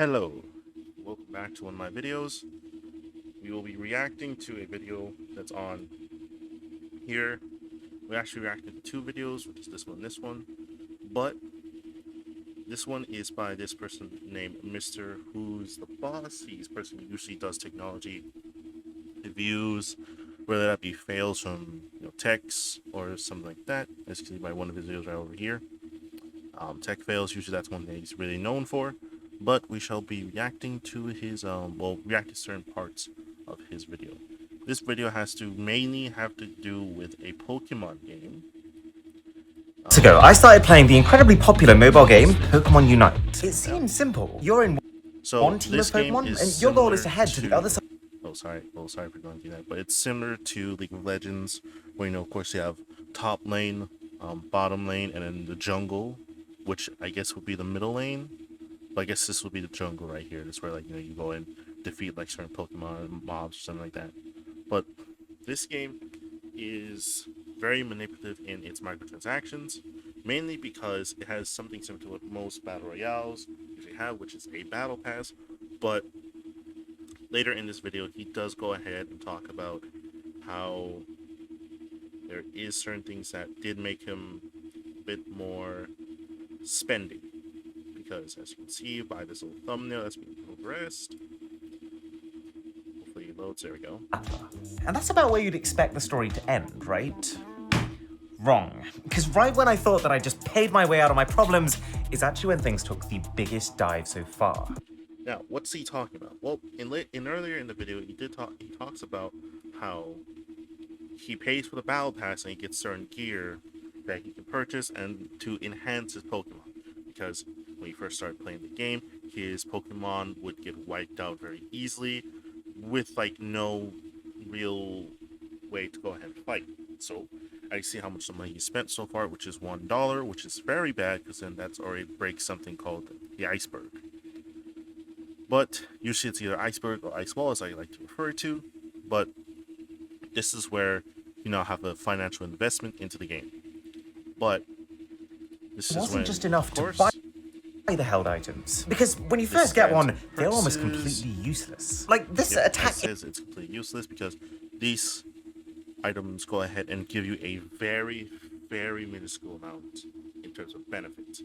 Hello, welcome back to one of my videos. We will be reacting to a video that's on here. We actually reacted to two videos, which is this one and this one. But this one is by this person named Mr. Who's the Boss. He's a person who usually does technology reviews, whether that be fails from techs or something like that. As you can see by one of his videos right over here. Tech fails, usually that's one that he's really known for. But we shall be reacting to his, react to certain parts of his video. This video has to mainly have to do with a Pokemon game. Ago, I started playing the incredibly popular mobile game Pokemon Unite. It seems simple. You're in one team of Pokemon, and your goal is to head to the other side. Sorry for going through that, but it's similar to League of Legends, where of course you have top lane, bottom lane, and then the jungle, which I guess would be the middle lane. But I guess this would be the jungle right here. This is where you go and defeat certain Pokemon mobs or something like that. But this game is very manipulative in its microtransactions, mainly because it has something similar to what most battle royales usually have, which is a battle pass. But later in this video, he does go ahead and talk about how there is certain things that did make him a bit more spending. Because as you can see by this little thumbnail that's being progressed, hopefully it loads, there we go. And that's about where you'd expect the story to end, right? Wrong. Because right when I thought that I just paid my way out of my problems is actually when things took the biggest dive so far. Now, what's he talking about? Well, earlier in the video, he talks about how he pays for the battle pass and he gets certain gear that he can purchase and to enhance his Pokemon. Because when he first started playing the game, his Pokemon would get wiped out very easily with no real way to go ahead and fight. So I see how much money he spent so far, which is $1, which is very bad because then that's already breaks something called the iceberg. But usually it's either iceberg or ice wall, as I like to refer to. But this is where you now have a financial investment into the game. But this wasn't just enough to buy the held items, because when you first get one, they're almost completely useless. Like this attack says it's completely useless because these items go ahead and give you a very, very minuscule amount in terms of benefit.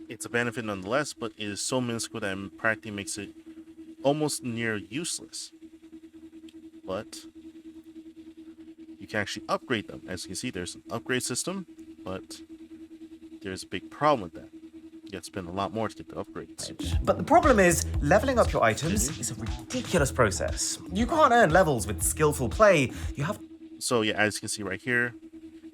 It's a benefit nonetheless, but it is so minuscule that in practically makes it almost near useless. But you can actually upgrade them. As you can see, there's an upgrade system, but there's a big problem with that. You have to spend a lot more to get the upgrades. But the problem is, leveling up your items is a ridiculous process. You can't earn levels with skillful play. You have. So yeah, as you can see right here,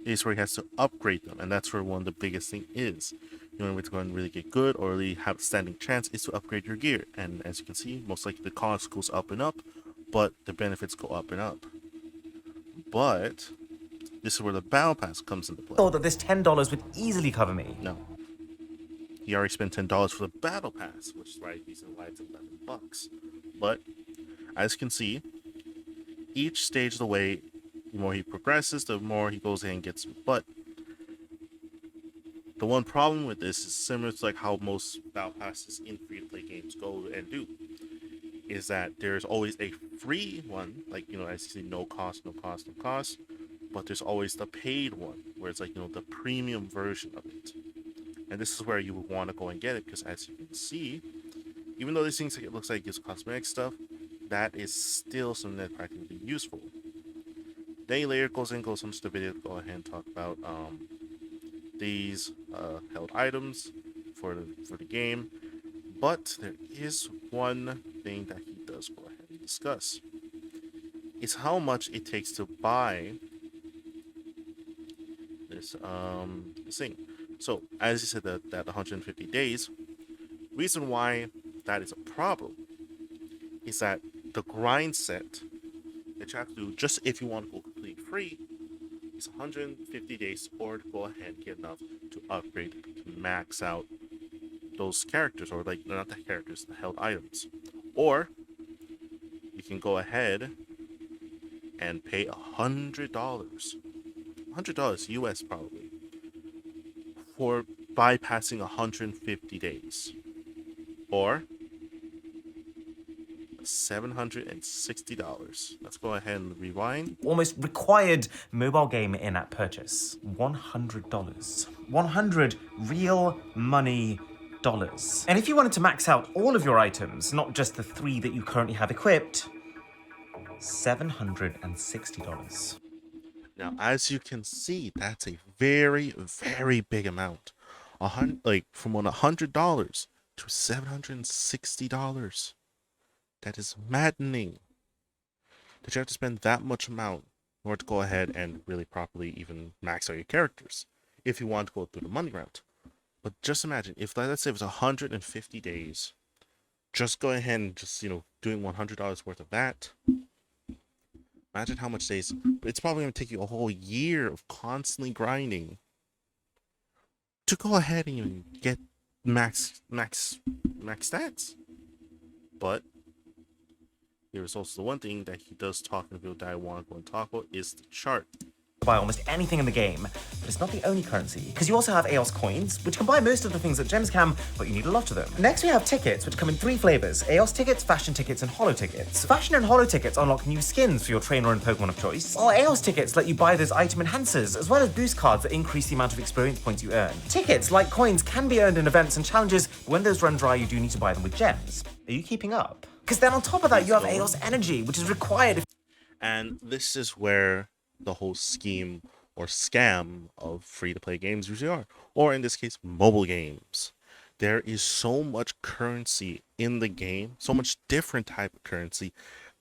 is where he has to upgrade them, and that's where one of the biggest thing is. The only way to go and really get good or really have a standing chance is to upgrade your gear. And as you can see, most likely the cost goes up and up, but the benefits go up and up. But this is where the battle pass comes into play. Thought that this $10 would easily cover me. No. He already spent $10 for the battle pass, which is why he's in why it's $11. But as you can see, each stage of the way, the more he progresses, the more he goes in and gets. But the one problem with this is similar to how most battle passes in free-to-play games go and do, is that there's always a free one, as you see, no cost, but there's always the paid one, where it's the premium version of it. And this is where you would want to go and get it, because as you can see, even though these things it looks like it gives cosmetic stuff, that is still something that's practically useful. Then later goes into the video to go ahead and talk about these held items for the game. But there is one thing that he does go ahead and discuss. It's how much it takes to buy this thing. So, as you said, that 150 days, reason why that is a problem is that the grind set that you have to do just if you want to go completely free is 150 days, or to go ahead and get enough to upgrade to max out those characters, or not the characters, the held items. Or you can go ahead and pay $100 US probably, for bypassing 150 days. or $760. Let's go ahead and rewind. Almost required mobile game in-app purchase. $100. 100 real money dollars. And if you wanted to max out all of your items, not just the 3 that you currently have equipped, $760. Now, as you can see, that's a very, very big amount. Like from $100 to $760. That is maddening. That you have to spend that much amount in order to go ahead and really properly even max out your characters if you want to go through the money route. But just imagine if, let's say, it was 150 days, just go ahead and just doing $100 worth of that. Imagine how much days. It's probably going to take you a whole year of constantly grinding to go ahead and even get max stats. But here's also the one thing that he does talk in the video that I want to go and talk about is the chart. Buy almost anything in the game, but it's not the only currency, because you also have EOS coins, which can buy most of the things that gems can, but you need a lot of them. Next we have tickets, which come in 3 flavors: EOS tickets, fashion tickets, and holo tickets. Fashion and holo tickets unlock new skins for your trainer and Pokemon of choice, while EOS tickets let you buy those item enhancers, as well as boost cards that increase the amount of experience points you earn. Tickets, like coins, can be earned in events and challenges, but when those run dry, you do need to buy them with gems. Are you keeping up? Because then on top of that, you have EOS energy, which is required. And this is where the whole scheme or scam of free-to-play games usually are, or in this case, mobile games. There is so much currency in the game, so much different type of currency,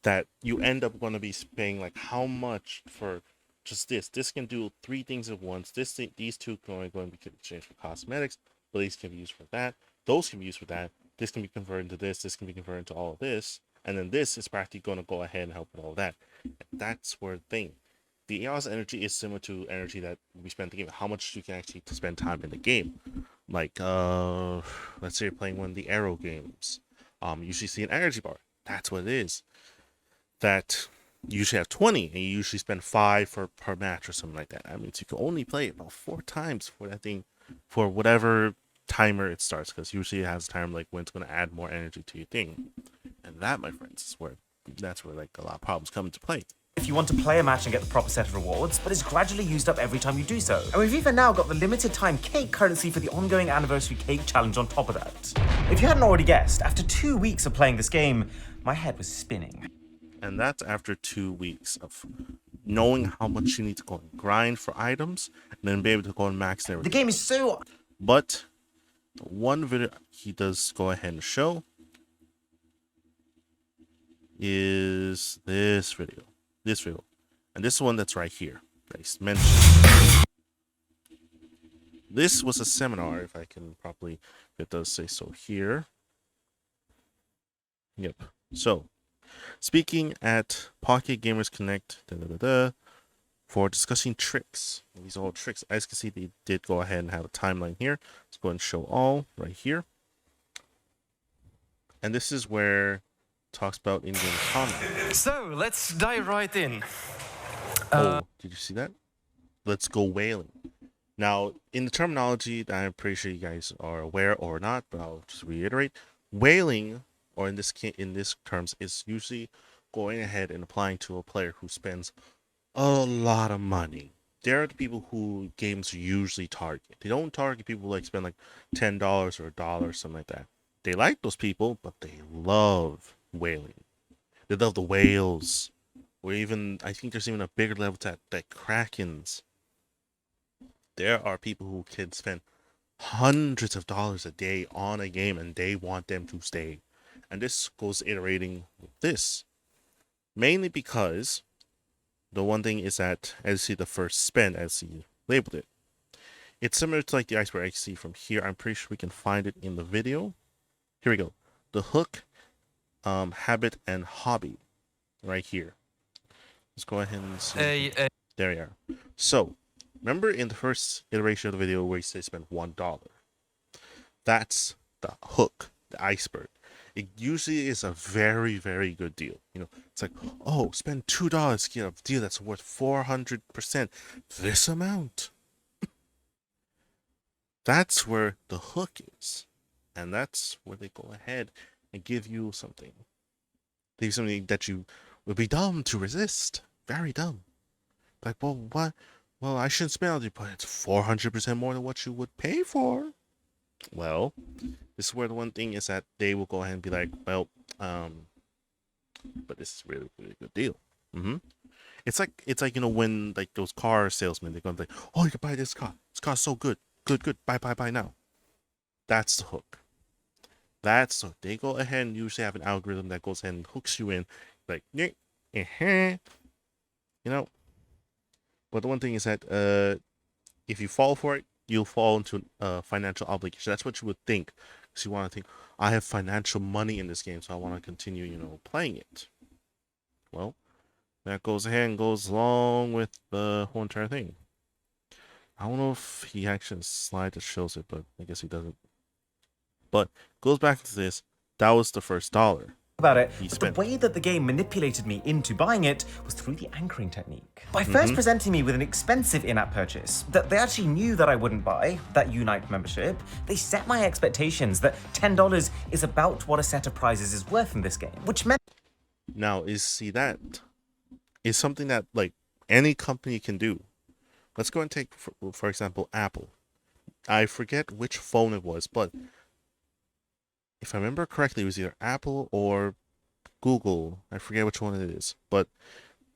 that you end up going to be paying like how much for just this. This can do 3 things at once. These 2 are going to be exchanged for cosmetics, but these can be used for that. Those can be used for that. This can be converted to this. This can be converted to all of this. And then this is practically going to go ahead and help with all that. And that's where the thing. The EOS energy is similar to energy that we spend in the game. How much you can actually spend time in the game. Like, let's say you're playing one of the Arrow games. You usually see an energy bar. That's what it is. That you usually have 20, and you usually spend 5 per match or something like that. That means you can only play about 4 times for that thing, for whatever timer it starts, because usually it has a timer like when it's going to add more energy to your thing. And that, my friends, is where like a lot of problems come into play. If you want to play a match and get the proper set of rewards, but it's gradually used up every time you do so. And we've even now got the limited time cake currency for the ongoing anniversary cake challenge on top of that. If you hadn't already guessed, after 2 weeks of playing this game, my head was spinning. And that's after 2 weeks of knowing how much you need to go and grind for items, and then be able to go and max everything. The game is so... But one video he does go ahead and show is this video. And this one that's right here that he's mentioned. This was a seminar, if I can properly, it does say so here. Yep. So, speaking at Pocket Gamers Connect for discussing tricks. These are all tricks. As you can see, they did go ahead and have a timeline here. Let's go ahead and show all right here. And this is where it talks about in-game combat. So, let's dive right in. Oh, did you see that? Let's go whaling. Now, in the terminology that I'm pretty sure you guys are aware or not, but I'll just reiterate, whaling, or in this terms, is usually going ahead and applying to a player who spends a lot of money. There are the people who games usually target. They don't target people who like spend like $10 or $1, something like that. They like those people, but they love whaling. They love the whales. Or even, I think there's even a bigger level to that Krakens. There are people who can spend hundreds of dollars a day on a game and they want them to stay. And this goes iterating with this. Mainly because the one thing is that, as you see the first spend, as he labeled it, it's similar to like the iceberg I see from here. I'm pretty sure we can find it in the video. Here we go. The hook, habit, and hobby. Right here. Let's go ahead and see. There we are. So, remember in the first iteration of the video where he said spend $1? That's the hook, the iceberg. It usually is a very, very good deal. You know, it's like, oh, spend $2 to get a deal that's worth 400% this amount. That's where the hook is. And that's where they go ahead and give you something. They give you something that you would be dumb to resist. Very dumb. Like, well, what? Well, I shouldn't spend on it, but it's 400% more than what you would pay for. Well, this is where the one thing is that they will go ahead and be like, well, but this is really, really good deal. It's like when like those car salesmen, they're going to like, oh, you can buy this car. This car's so good, good. Buy now. That's the hook. That's so they go ahead and usually have an algorithm that goes ahead and hooks you in, like, you know. But the one thing is that if you fall for it, you'll fall into financial obligation. That's what you would think, because you want to think, I have financial money in this game, so I want to continue, playing it. Well, that goes ahead and goes along with the whole entire thing. I don't know if he actually has a slide that shows it, but I guess he doesn't. But goes back to this. That was the first dollar about it, he but spent. the way that the game manipulated me into buying it was through the anchoring technique. By first presenting me with an expensive in-app purchase that they actually knew that I wouldn't buy, that Unite membership, they set my expectations that $10 is about what a set of prizes is worth in this game, which meant... Now, that is something that, like, any company can do. Let's go and take, for example, Apple. I forget which phone it was, but if I remember correctly, it was either Apple or Google. I forget which one it is. But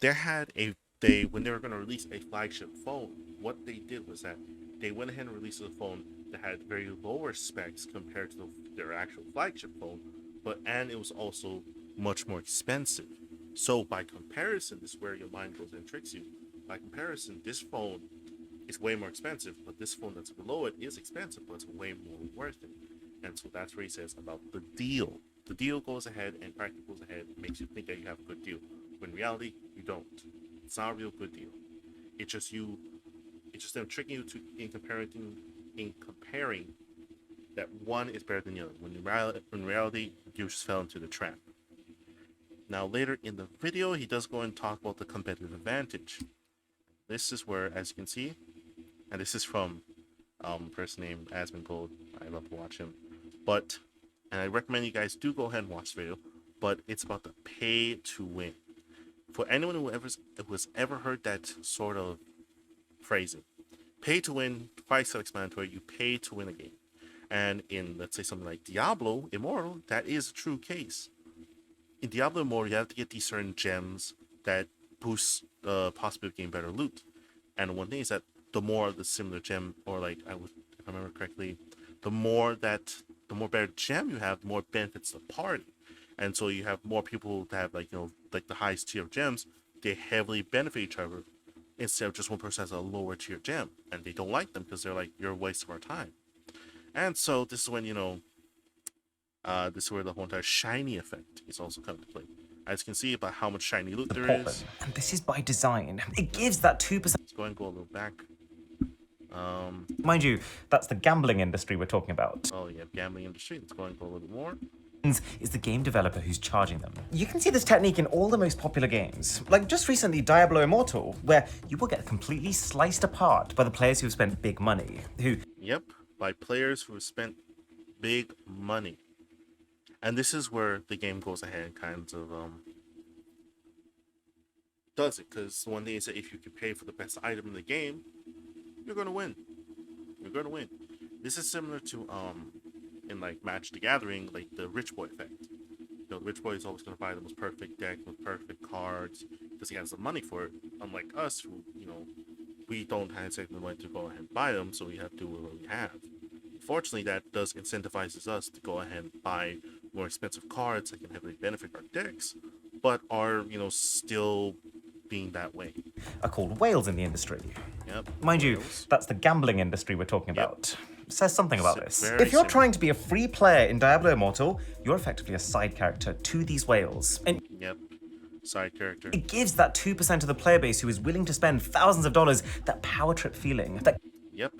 when they were going to release a flagship phone, what they did was that they went ahead and released a phone that had very lower specs compared to their actual flagship phone, and it was also much more expensive. So by comparison, this is where your mind goes and tricks you. By comparison, this phone is way more expensive, but this phone that's below it is expensive, but it's way more worth it. And so that's where he says about the deal. The deal goes ahead and practically goes ahead and makes you think that you have a good deal. When in reality, you don't. It's not a real good deal. It's just them tricking you in comparing that one is better than the other. When in reality, you just fell into the trap. Now later in the video, he does go and talk about the competitive advantage. This is where, as you can see, and this is from a person named Asmon Gold. I love to watch him. And I recommend you guys do go ahead and watch the video, but it's about the pay to win. For anyone who has ever heard that sort of phrasing, pay to win, quite self-explanatory. You pay to win a game. And in, let's say, something like Diablo Immortal, that is a true case. In Diablo Immortal, you have to get these certain gems that boost the possibility of getting better loot. And one thing is that the more the similar gem, or like if I remember correctly, the more better gem you have, the more benefits the party. And so you have more people that have like the highest tier of gems. They heavily benefit each other instead of just one person has a lower tier gem, and they don't like them because they're like, you're a waste of our time. And so this is when this is where the whole entire shiny effect is also coming to play. As you can see about how much shiny loot there is. And this is by design. It gives that 2%. Let's go and go a little back. Mind you, that's the gambling industry we're talking about. Oh yeah, gambling industry. Let's go and go a little more. Is the game developer who's charging them. You can see this technique in all the most popular games, like just recently Diablo Immortal, where you will get completely sliced apart by the players who have spent big money, Yep, by players who have spent big money. And this is where the game goes ahead and kind of does it, because one thing is that if you can pay for the best item in the game, you're gonna win. You're gonna win. This is similar to in like Magic the Gathering, like the rich boy effect. The rich boy is always gonna buy the most perfect deck with perfect cards because he has the money for it. Unlike us, who we don't have the money to go ahead and buy them, so we have to do what we have. Fortunately, that does incentivizes us to go ahead and buy more expensive cards that can heavily benefit our decks, but are still being that way. Are called whales in the industry. Yep. Mind you, that's the gambling industry we're talking about. Says something about this. Very If you're similar. trying to be a free player in Diablo Immortal, you're effectively a side character to these whales. And Yep. Side character. it gives that 2% of the player base who is willing to spend thousands of dollars that power trip feeling. Yep.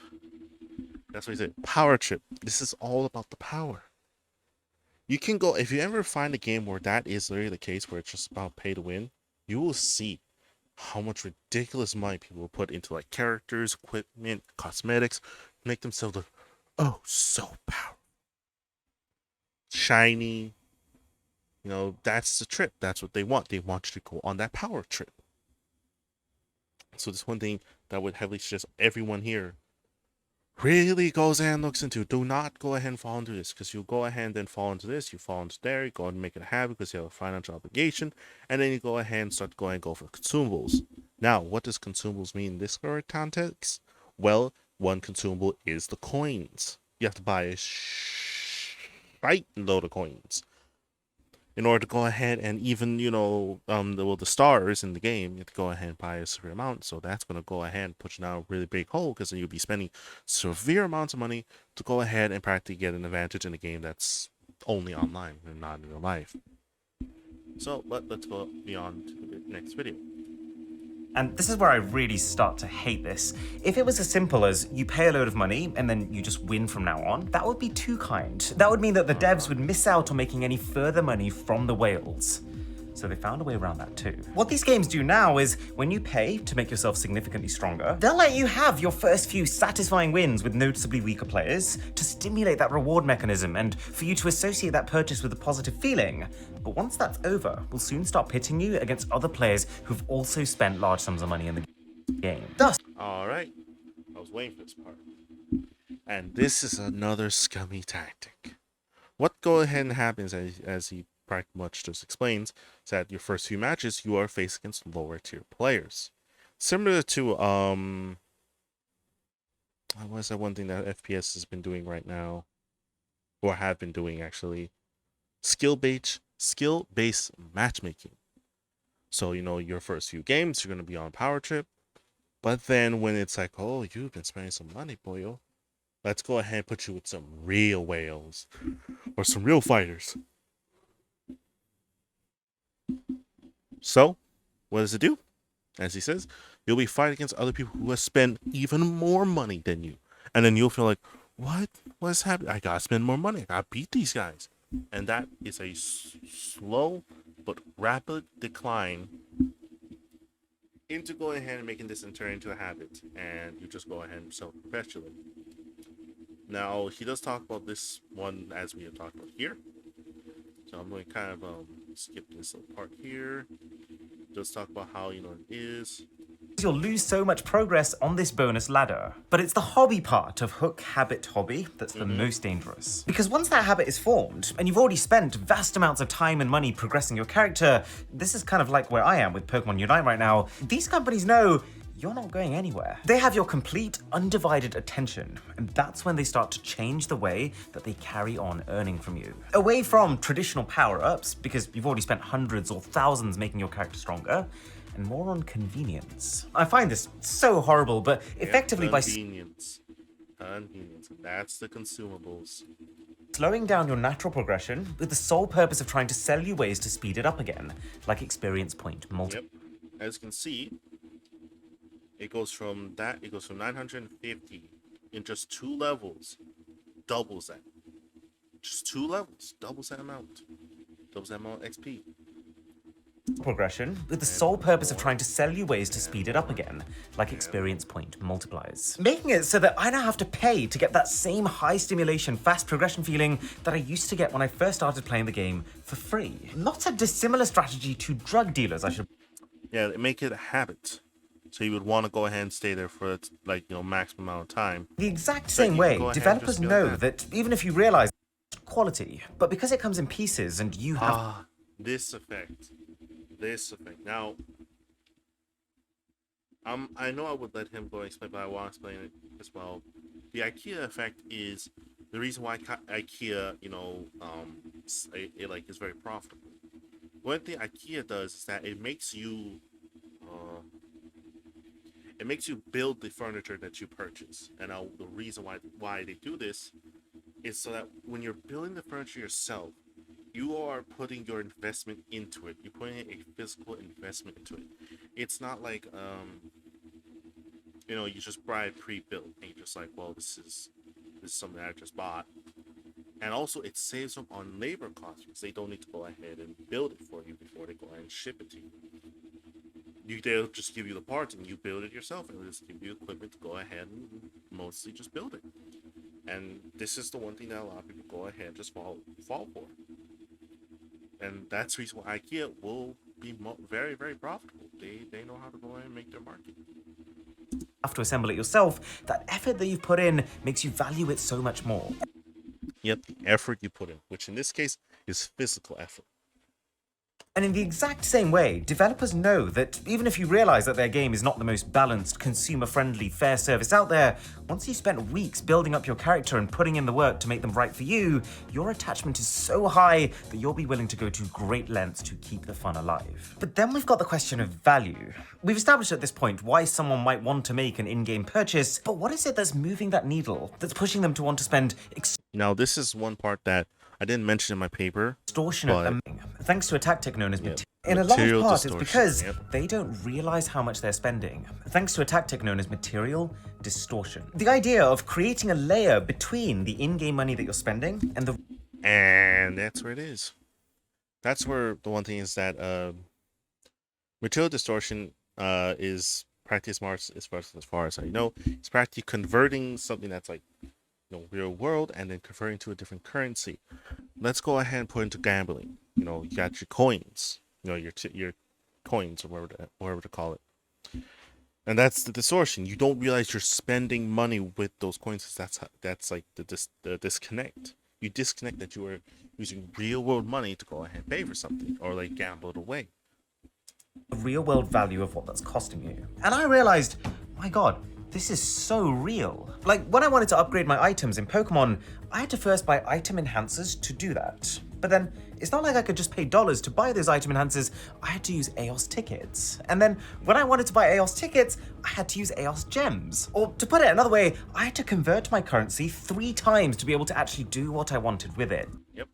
That's what he said. Power trip. This is all about the power. You can go, if you ever find a game where that is literally the case, where it's just about pay to win, you will see how much ridiculous money people will put into like characters, equipment, cosmetics, make themselves look so powerful. shiny. You know, that's the trip. That's what they want. They want you to go on that power trip. So this one thing that I would heavily suggest everyone here really goes and looks into. Do not go ahead and fall into this, because you'll go ahead and then fall into this, you fall into there, you go and make it a habit because you have a financial obligation, and then you go ahead and start going and go for consumables. Now, what does consumables mean in this current context? Well, one consumable is the coins. You have to buy a shite load of coins in order to go ahead and even, the stars in the game, you have to go ahead and buy a severe amount. So that's going to go ahead and put you down a really big hole, because then you'll be spending severe amounts of money to go ahead and practically get an advantage in a game that's only online and not in real life. So let's go beyond to the next video. And this is where I really start to hate this. If it was as simple as you pay a load of money and then you just win from now on, that would be too kind. That would mean that the devs would miss out on making any further money from the whales. So they found a way around that too. What these games do now is, when you pay to make yourself significantly stronger, they'll let you have your first few satisfying wins with noticeably weaker players to stimulate that reward mechanism and for you to associate that purchase with a positive feeling. But once that's over, we'll soon start pitting you against other players who've also spent large sums of money in the game. Thus, All right, I was waiting for this part. And this is another scummy tactic. What go ahead and happens, as he pretty much just explains, is that your first few matches you are faced against lower tier players. Similar to what is that one thing that FPS has been doing right now, or have been doing actually? Skill-based matchmaking. So, your first few games, you're going to be on a power trip. But then when it's like, oh, you've been spending some money, boyo, let's go ahead and put you with some real whales or some real fighters. So, what does it do? As he says, you'll be fighting against other people who have spent even more money than you. And then you'll feel like, what's happening? I gotta spend more money. I gotta beat these guys. And that is a slow but rapid decline into going ahead and making this turn into a habit. And you just go ahead and self-perpetuate. Now, he does talk about this one as we have talked about here. So I'm going to kind of skip this little part here. Just talk about how, it is. you'll lose so much progress on this bonus ladder. But it's the hobby part of hook, habit, hobby that's the most dangerous. Because once that habit is formed, and you've already spent vast amounts of time and money progressing your character, this is kind of like where I am with Pokemon Unite right now, these companies know you're not going anywhere. They have your complete, undivided attention, and that's when they start to change the way that they carry on earning from you. Away from traditional power-ups, because you've already spent hundreds or thousands making your character stronger, and more on convenience. I find this so horrible, but effectively by convenience, that's the consumables. slowing down your natural progression with the sole purpose of trying to sell you ways to speed it up again, like experience point multipliers. Yep, as you can see, it goes from 950 in just 2 levels, doubles that. Just 2 levels, doubles that amount XP. Progression with the sole purpose of trying to sell you ways to speed it up again, like experience point multipliers. Making it so that I now have to pay to get that same high stimulation, fast progression feeling that I used to get when I first started playing the game for free. Not a dissimilar strategy to drug dealers, I should. Yeah, make it a habit. So you would want to go ahead and stay there for maximum amount of time. The exact same way, developers know that even if you realize quality, but because it comes in pieces and you have this effect. Now, I know I would let him go and explain, but I want to explain it as well. The IKEA effect is the reason why IKEA, is very profitable. One thing IKEA does is that it makes you build the furniture that you purchase. And now the reason why they do this is so that when you're building the furniture yourself, you are putting your investment into it. You're putting a physical investment into it. It's not like you just buy it pre-built and you're just like, well, this is something that I just bought. And also it saves them on labor costs because they don't need to go ahead and build it for you before they go ahead and ship it to you. They'll just give you the parts and you build it yourself, and they'll just give you equipment to go ahead and mostly just build it. And this is the one thing that a lot of people go ahead and just fall for. And that's the reason why IKEA will be very, very profitable. They know how to go ahead and make their market. Have to assemble it yourself, that effort that you've put in makes you value it so much more. Yep, the effort you put in, which in this case is physical effort. And in the exact same way, developers know that even if you realize that their game is not the most balanced, consumer-friendly, fair service out there, once you spent weeks building up your character and putting in the work to make them right for you, your attachment is so high that you'll be willing to go to great lengths to keep the fun alive. But then we've got the question of value. We've established at this point why someone might want to make an in-game purchase, but what is it that's moving that needle, that's pushing them to want to spend Now, this is one part that I didn't mention in my paper. extortionate but- amount, thanks to a tactic known as Yep. material. In a large Material part, it's distortion, because yep. they don't realize how much they're spending, thanks to a tactic known as material distortion. The idea of creating a layer between the in-game money that you're spending and the And that's where it is. That's where the one thing is that material distortion is practically smart as far as I know. It's practically converting something that's like real world and then converting to a different currency. Let's go ahead and put into gambling. You got your coins. Your coins or whatever to call it. And that's the distortion. You don't realize you're spending money with those coins. That's like the disconnect. You disconnect that you are using real world money to go ahead and pay for something or like gamble it away. real world value of what that's costing you. And I realized, my god, this is so real. Like, when I wanted to upgrade my items in Pokemon, I had to first buy item enhancers to do that. But then, it's not like I could just pay dollars to buy those item enhancers, I had to use EOS tickets. And then, when I wanted to buy EOS tickets, I had to use EOS gems. Or, to put it another way, I had to convert my currency 3 times to be able to actually do what I wanted with it. Yep.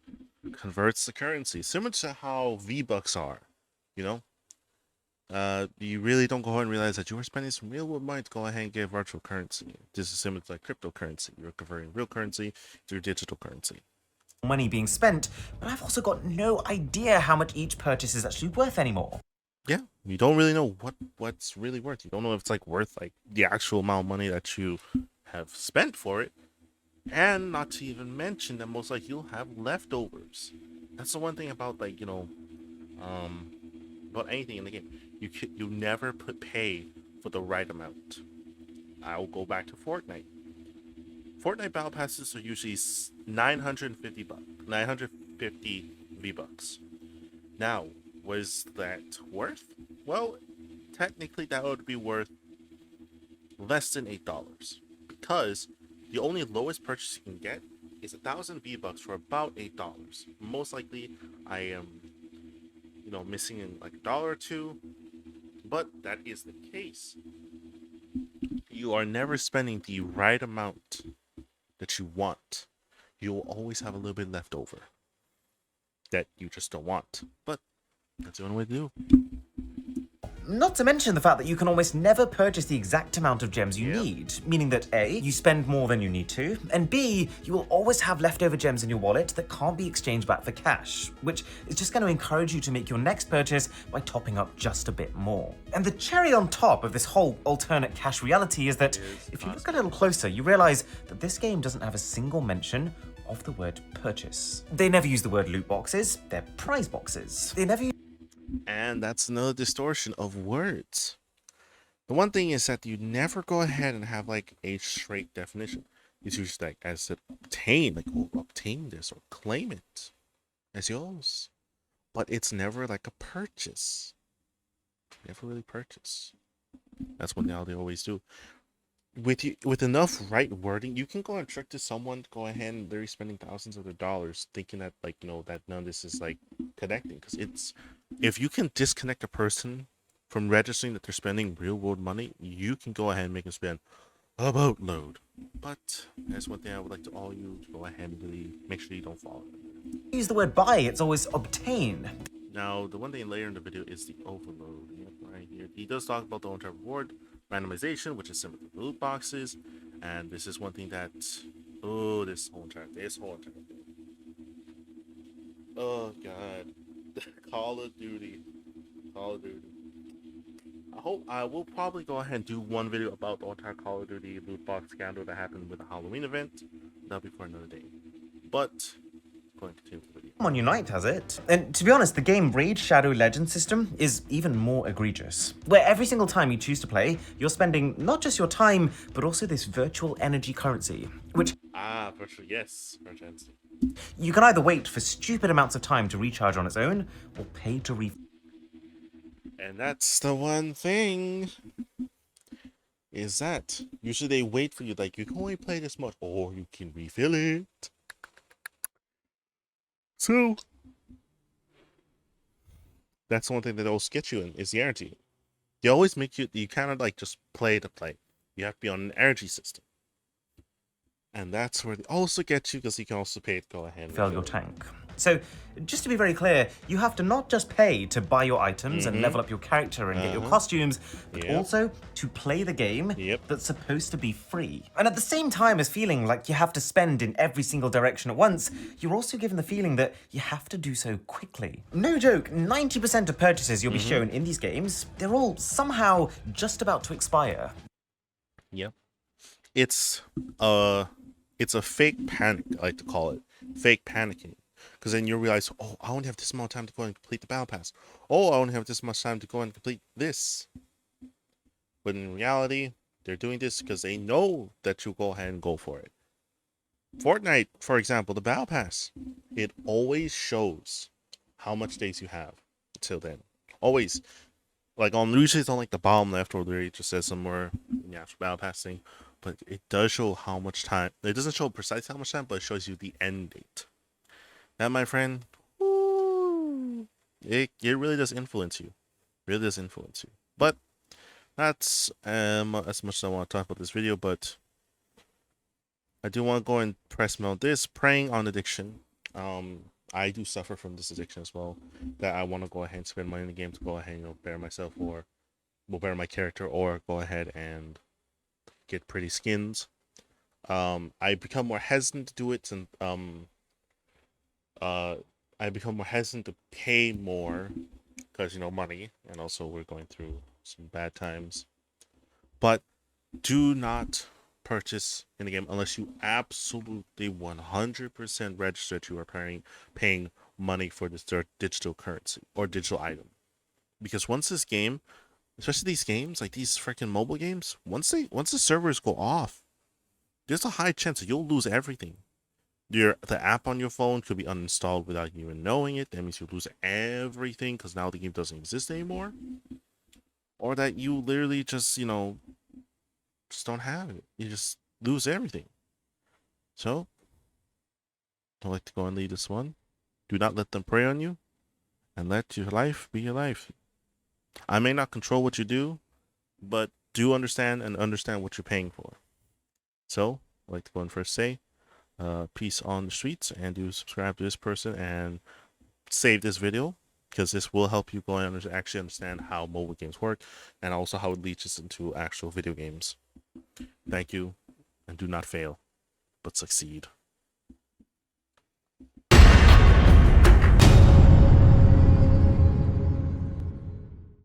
Converts the currency. Similar to how V-Bucks are, you really don't go ahead and realize that you were spending some real world money to go ahead and get virtual currency. This is similar to like cryptocurrency. You're converting real currency to digital currency. Money being spent, but I've also got no idea how much each purchase is actually worth anymore. Yeah, you don't really know what's really worth. You don't know if it's like worth like the actual amount of money that you have spent for it, and not to even mention that most likely you'll have leftovers. That's the one thing about like about anything in the game. You never pay for the right amount. I will go back to Fortnite. Fortnite battle passes are usually 950 V-Bucks. Now, was that worth? Well, technically that would be worth less than $8 because the only lowest purchase you can get is 1,000 V-Bucks for about $8. Most likely, I am, missing in like $1 or $2, but that is the case. You are never spending the right amount that you want. You will always have a little bit left over that you just don't want, but that's the only way to do. Not to mention the fact that you can almost never purchase the exact amount of gems you Yep. need, meaning that A, you spend more than you need to, and B, you will always have leftover gems in your wallet that can't be exchanged back for cash, which is just going to encourage you to make your next purchase by topping up just a bit more. And the cherry on top of this whole alternate cash reality is that if you look a little closer, you realize that this game doesn't have a single mention of the word purchase. They never use the word loot boxes, they're prize boxes. They never use And that's another distortion of words. The one thing is that you never go ahead and have like a straight definition. It's usually like, as I said, obtain, like, oh, obtain this or claim it as yours. But it's never like a purchase. Never really purchase. That's what now they always do. With enough right wording, you can go and trick to someone to go ahead and they're spending thousands of their dollars thinking that like that none of this is like connecting, because it's, if you can disconnect a person from registering that they're spending real world money, you can go ahead and make them spend a boatload. But that's one thing I would like to all you to go ahead and really make sure you don't fall. use the word buy, it's always obtain. Now, the one thing later in the video is the overload. Yep, right here. He does talk about the on-time reward randomization, which is similar to loot boxes, and this is one thing that, this whole entire thing. Oh god, Call of Duty. I will probably go ahead and do one video about the entire Call of Duty loot box scandal that happened with the Halloween event. that'll be for another day. But going to continue with the video. On Unite has it. And to be honest, the game Raid Shadow Legends system is even more egregious, where every single time you choose to play, you're spending not just your time, but also this virtual energy currency, which Virtual, yes, virtual energy. you can either wait for stupid amounts of time to recharge on its own, or pay to And that's the one thing, is that usually they wait for you, like, you can only play this much, or you can refill it. So, that's the one thing that always gets you in, is the energy. They always make you kind of like just play to play. You have to be on an energy system. And that's where they also get you, because you can also pay to go ahead and fill your refill it. tank. So, just to be very clear, you have to not just pay to buy your items and level up your character and get your costumes, but Yep. also to play the game Yep. that's supposed to be free. And at the same time as feeling like you have to spend in every single direction at once, you're also given the feeling that you have to do so quickly. No joke, 90% of purchases you'll be shown in these games, they're all somehow just about to expire. Yep. It's a fake panic, I like to call it. Fake panicking. Because then you realize, oh, I only have this amount of time to go and complete the battle pass. Oh, I only have this much time to go and complete this. But in reality, they're doing this because they know that you'll go ahead and go for it. Fortnite, for example, the battle pass, it always shows how much days you have until then. Always. Like, usually it's on like the bottom left, or where it just says somewhere in the actual battle pass thing. But it does show how much time. It doesn't show precisely how much time, but it shows you the end date. That, my friend, woo, it really does influence you. Really does influence you. But that's as much as I want to talk about this video. But I do want to go and press meld this. Preying on addiction. I do suffer from this addiction as well. That I want to go ahead and spend money in the game to go ahead and better myself, or better my character, or go ahead and get pretty skins. I become more hesitant to do it, and I become more hesitant to pay more because, you know, money, and also we're going through some bad times. But do not purchase in the game unless you absolutely 100% register that you are paying money for this digital currency or digital item. Because once this game, especially these games, like these freaking mobile games, once the servers go off, there's a high chance that you'll lose everything. The app on your phone could be uninstalled without you even knowing it. That means you lose everything because now the game doesn't exist anymore. Or that you literally just, you know, just don't have it. You just lose everything. So, I'd like to go and lead this one. Do not let them prey on you, and let your life be your life. I may not control what you do, but do understand what you're paying for. So, I'd like to go and first say, peace on the streets, and do subscribe to this person and save this video, because this will help you go and actually understand how mobile games work, and also how it leads into actual video games. Thank you, and do not fail, but succeed.